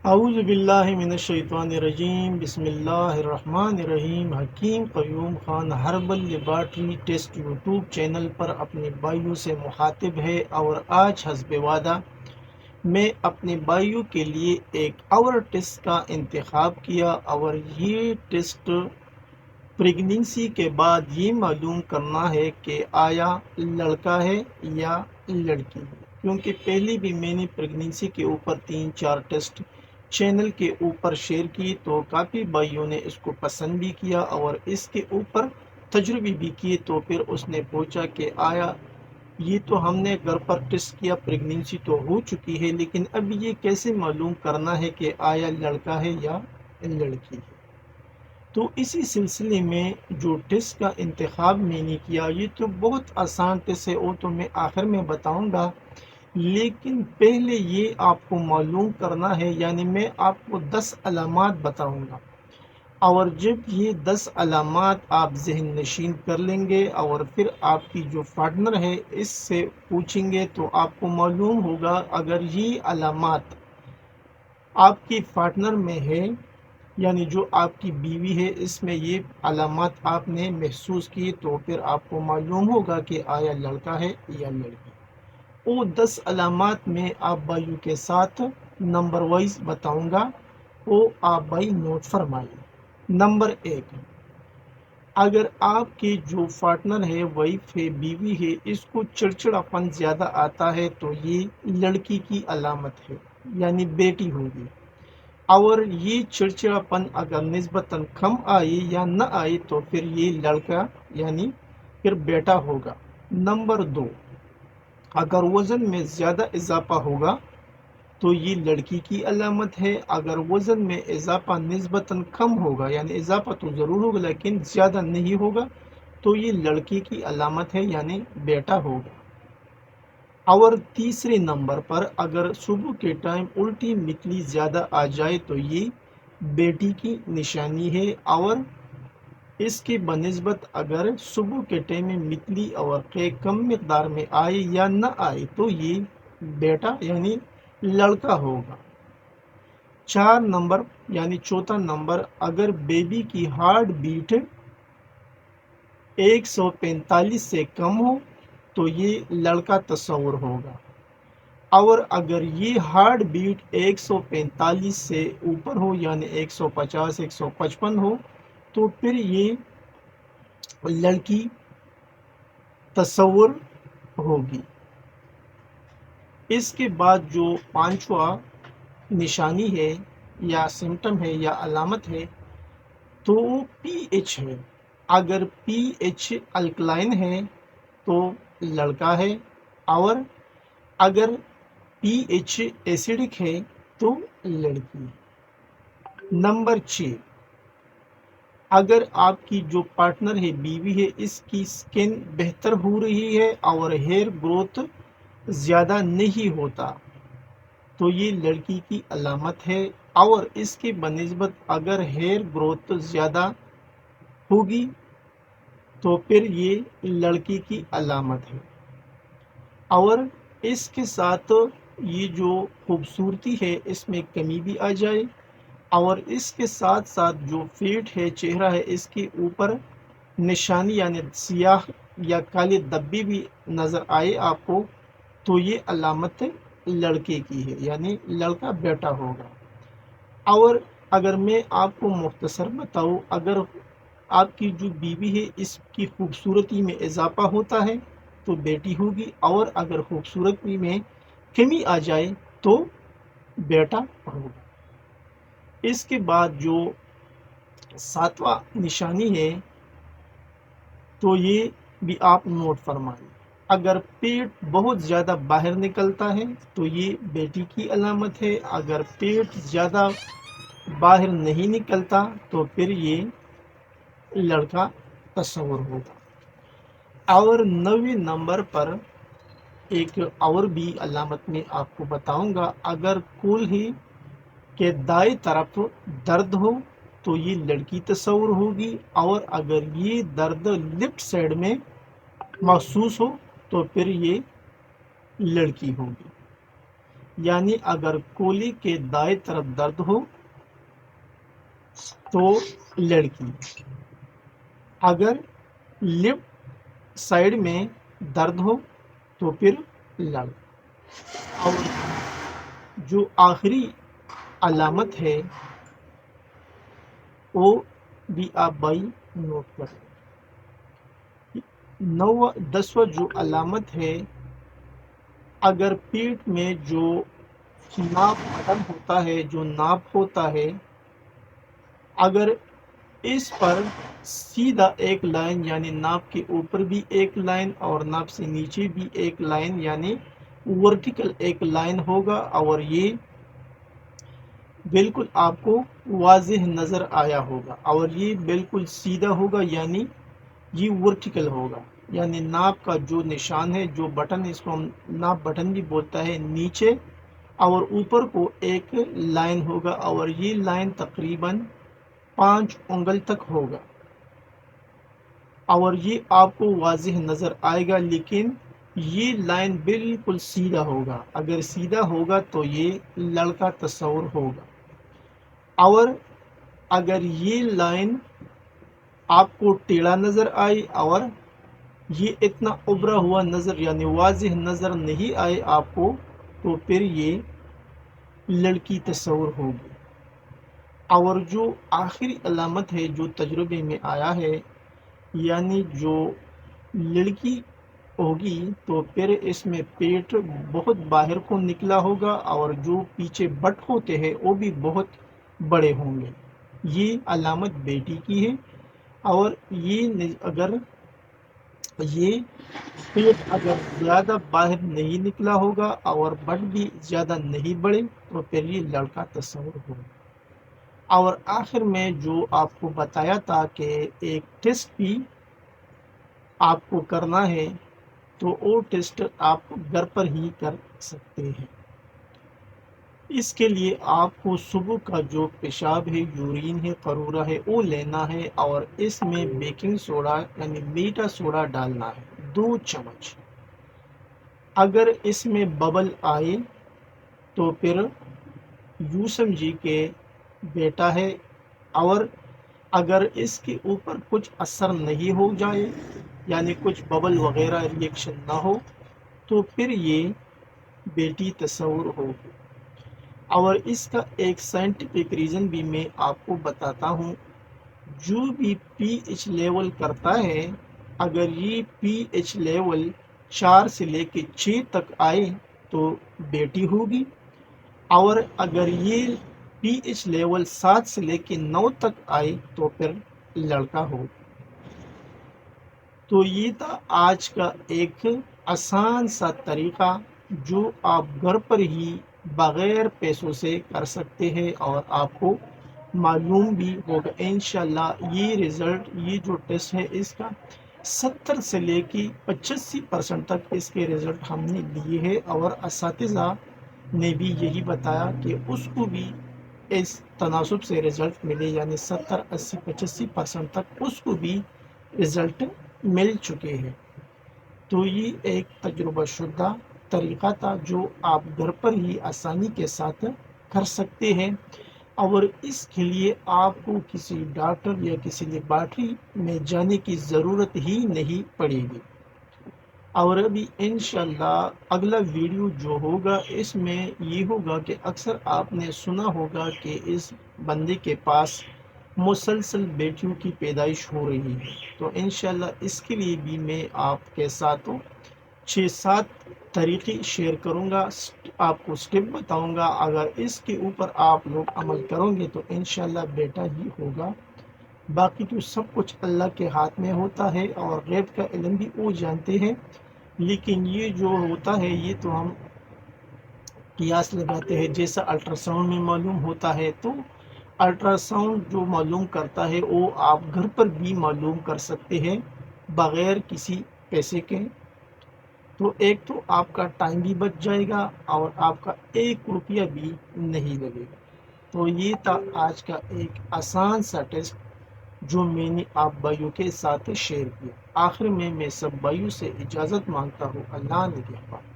اعوذ باللہ من الشیطان الرجیم، بسم اللہ الرحمن الرحیم۔ Hakim Qayyum Khan herbal laboratory test YouTube channel پر اپنے بھائیوں سے مخاطب ہے، اور آج حسب وعدہ میں اپنے بھائیوں کے لیے ایک اور ٹیسٹ کا انتخاب کیا، اور یہ ٹیسٹ پریگنینسی کے بعد یہ معلوم کرنا ہے کہ آیا لڑکا ہے یا لڑکی ہے، کیونکہ پہلے بھی میں نے پریگنینسی کے اوپر 3-4 ٹیسٹ چینل کے اوپر شیئر کی، تو کافی بھائیوں نے اس کو پسند بھی کیا اور اس کے اوپر تجربے بھی کیے۔ تو پھر اس نے پوچھا کہ آیا یہ تو ہم نے گھر پر ٹیسٹ کیا، پریگنینسی تو ہو چکی ہے، لیکن اب یہ کیسے معلوم کرنا ہے کہ آیا لڑکا ہے یا لڑکی ہے؟ تو اسی سلسلے میں جو ٹیسٹ کا انتخاب میں نے کیا، یہ تو بہت آسان ٹیسٹ ہے، وہ تو میں آخر میں بتاؤں گا، لیکن پہلے یہ آپ کو معلوم کرنا ہے، یعنی میں آپ کو 10 علامات بتاؤں گا، اور جب یہ 10 علامات آپ ذہن نشین کر لیں گے اور پھر آپ کی جو پارٹنر ہے اس سے پوچھیں گے، تو آپ کو معلوم ہوگا اگر یہ علامات آپ کی پارٹنر میں ہے، یعنی جو آپ کی بیوی ہے، اس میں یہ علامات آپ نے محسوس کی، تو پھر آپ کو معلوم ہوگا کہ آیا لڑکا ہے یا لڑکی۔ وہ 10 علامات میں آپ بھائیوں کے ساتھ نمبر وائز بتاؤں گا، وہ آپ بھائی نوٹ فرمائیے۔ نمبر 1، اگر آپ کے جو پارٹنر ہے، وائف ہے، بیوی ہے، اس کو چڑچڑاپن زیادہ آتا ہے، تو یہ لڑکی کی علامت ہے، یعنی بیٹی ہوگی۔ اور یہ چڑچڑاپن اگر نسبتاً کم آئے یا نہ آئے تو پھر یہ لڑکا یعنی پھر بیٹا ہوگا۔ نمبر 2، اگر وزن میں زیادہ اضافہ ہوگا تو یہ لڑکی کی علامت ہے۔ اگر وزن میں اضافہ نسبتاً کم ہوگا، یعنی اضافہ تو ضرور ہوگا لیکن زیادہ نہیں ہوگا، تو یہ لڑکی کی علامت ہے، یعنی بیٹا ہوگا۔ اور تیسرے نمبر پر اگر صبح کے ٹائم الٹی متلی زیادہ آ جائے تو یہ بیٹی کی نشانی ہے، اور اس کے بنسبت اگر صبح کے ٹائم میں متلی اور قے کم مقدار میں آئے یا نہ آئے تو یہ بیٹا یعنی لڑکا ہوگا۔ 4 نمبر یعنی چوتھا نمبر، اگر بیبی کی ہارٹ بیٹ 145 سے کم ہو تو یہ لڑکا تصور ہوگا، اور اگر یہ ہارٹ بیٹ 145 سے اوپر ہو، یعنی 150 155 ہو، تو پھر یہ لڑکی تصور ہوگی۔ اس کے بعد جو 5واں نشانی ہے یا سمٹم ہے یا علامت ہے، تو وہ پی ایچ ہے۔ اگر پی ایچ الکلائن ہے تو لڑکا ہے، اور اگر پی ایچ ایسیڈک ہے تو لڑکی۔ نمبر 6، اگر آپ کی جو پارٹنر ہے، بیوی ہے، اس کی سکن بہتر ہو رہی ہے اور ہیئر گروتھ زیادہ نہیں ہوتا تو یہ لڑکی کی علامت ہے، اور اس کے بنسبت اگر ہیئر گروتھ زیادہ ہوگی تو پھر یہ لڑکی کی علامت ہے۔ اور اس کے ساتھ یہ جو خوبصورتی ہے اس میں کمی بھی آ جائے، اور اس کے ساتھ ساتھ جو فیٹ ہے، چہرہ ہے، اس کے اوپر نشانی یعنی سیاہ یا کالے دبے بھی نظر آئے آپ کو، تو یہ علامت لڑکے کی ہے، یعنی لڑکا بیٹا ہوگا۔ اور اگر میں آپ کو مختصر بتاؤں، اگر آپ کی جو بیوی ہے اس کی خوبصورتی میں اضافہ ہوتا ہے تو بیٹی ہوگی، اور اگر خوبصورتی میں کمی آ جائے تو بیٹا ہوگا۔ اس کے بعد جو 7واں نشانی ہے تو یہ بھی آپ نوٹ فرمائیں۔ اگر پیٹ بہت زیادہ باہر نکلتا ہے تو یہ بیٹی کی علامت ہے، اگر پیٹ زیادہ باہر نہیں نکلتا تو پھر یہ لڑکا تصور ہوگا۔ اور 9ویں نمبر پر ایک اور بھی علامت میں آپ کو بتاؤں گا، اگر کولہے کے دائیں طرف درد ہو تو یہ لڑکی تصور ہوگی، اور اگر یہ درد لیفٹ سائڈ میں محسوس ہو تو پھر یہ لڑکی ہوگی۔ یعنی اگر کولی کے دائیں طرف درد ہو تو لڑکی، اگر لیفٹ سائڈ میں درد ہو تو پھر لڑکا۔ اور جو آخری علامت ہے وہ بھی آپ بھائی نوٹ کریں۔ 10واں جو علامت ہے، اگر پیٹھ میں جو ناپ بٹن ہوتا ہے، جو ناپ ہوتا ہے، اگر اس پر سیدھا ایک لائن یعنی ناپ کے اوپر بھی ایک لائن اور ناپ سے نیچے بھی ایک لائن یعنی ورٹیکل ایک لائن ہوگا اور یہ بالکل آپ کو واضح نظر آیا ہوگا اور یہ بالکل سیدھا ہوگا یعنی یہ ورٹیکل ہوگا، یعنی ناپ کا جو نشان ہے، جو بٹن، اس کو ہم ناپ بٹن بھی بولتا ہے، نیچے اور اوپر کو ایک لائن ہوگا اور یہ لائن تقریباً 5 انگل تک ہوگا اور یہ آپ کو واضح نظر آئے گا، لیکن یہ لائن بالکل سیدھا ہوگا۔ اگر سیدھا ہوگا تو یہ لڑکا تصور ہوگا، اور اگر یہ لائن آپ کو ٹیڑھا نظر آئے اور یہ اتنا ابھرا ہوا نظر یعنی واضح نظر نہیں آئے آپ کو، تو پھر یہ لڑکی تصور ہوگی۔ اور جو آخری علامت ہے جو تجربے میں آیا ہے، یعنی جو لڑکی ہوگی تو پھر اس میں پیٹ بہت باہر کو نکلا ہوگا اور جو پیچھے بٹ ہوتے ہیں وہ بھی بہت بڑے ہوں گے، یہ علامت بیٹی کی ہے۔ اور یہ اگر یہ پیٹ اگر زیادہ باہر نہیں نکلا ہوگا اور بٹ بھی زیادہ نہیں بڑھے تو پھر یہ لڑکا تصور ہوگا۔ اور آخر میں جو آپ کو بتایا تھا کہ ایک ٹیسٹ بھی آپ کو کرنا ہے، تو وہ ٹیسٹ آپ گھر پر ہی کر سکتے ہیں۔ اس کے لیے آپ کو صبح کا جو پیشاب ہے، یورین ہے، قرورہ ہے، وہ لینا ہے اور اس میں بیکنگ سوڈا یعنی میٹھا سوڈا ڈالنا ہے 2 چمچ۔ اگر اس میں ببل آئے تو پھر یوں سمجھیے کہ بیٹا ہے، اور اگر اس کے اوپر کچھ اثر نہیں ہو جائے یعنی کچھ ببل وغیرہ ریئیکشن نہ ہو تو پھر یہ بیٹی تصور ہوگی۔ اور اس کا ایک سائنٹیفک ریزن بھی میں آپ کو بتاتا ہوں۔ جو بھی پی ایچ لیول کرتا ہے، اگر یہ پی ایچ لیول 4 سے لے کے 6 تک آئے تو بیٹی ہوگی، اور اگر یہ پی ایچ لیول 7 سے لے کے 9 تک آئے تو پھر لڑکا ہوگا۔ تو یہ تھا آج کا ایک آسان سا طریقہ جو آپ گھر پر ہی بغیر پیسوں سے کر سکتے ہیں اور آپ کو معلوم بھی ہوگا انشاءاللہ۔ یہ رزلٹ، یہ جو ٹیسٹ ہے، اس کا 70 سے لے کے 85% تک اس کے رزلٹ ہم نے لیے ہیں اور اساتذہ نے بھی یہی بتایا کہ اس کو بھی اس تناسب سے رزلٹ ملے، یعنی 70، 80، 85% تک اس کو بھی رزلٹ مل چکے ہیں۔ تو یہ ایک تجربہ شدہ طریقہ تھا جو آپ گھر پر ہی آسانی کے ساتھ کر سکتے ہیں، اور اس کے لیے آپ کو کسی ڈاکٹر یا کسی لیبارٹری میں جانے کی ضرورت ہی نہیں پڑے گی۔ اور ابھی انشاءاللہ اگلا ویڈیو جو ہوگا اس میں یہ ہوگا کہ اکثر آپ نے سنا ہوگا کہ اس بندے کے پاس مسلسل بیٹیوں کی پیدائش ہو رہی ہے، تو انشاءاللہ اس کے لیے بھی میں آپ کے ساتھ 6-7 طریقے شیئر کروں گا، آپ کو سٹیپ بتاؤں گا۔ اگر اس کے اوپر آپ لوگ عمل کرو گے تو انشاءاللہ بیٹا ہی ہوگا، باقی تو سب کچھ اللہ کے ہاتھ میں ہوتا ہے اور غیب کا علم بھی وہ جانتے ہیں، لیکن یہ جو ہوتا ہے یہ تو ہم قیاس لگاتے ہیں، جیسا الٹرا ساؤنڈ میں معلوم ہوتا ہے، تو الٹرا ساؤنڈ جو معلوم کرتا ہے وہ آپ گھر پر بھی معلوم کر سکتے ہیں بغیر کسی پیسے کے۔ تو ایک تو آپ کا ٹائم بھی بچ جائے گا اور آپ کا 1 روپیہ بھی نہیں لگے گا۔ تو یہ تھا آج کا ایک آسان سا ٹیسٹ جو میں نے آپ بھائیوں کے ساتھ شیئر کیا۔ آخر میں سب بھائیوں سے اجازت مانگتا ہوں، اللہ نگہبان۔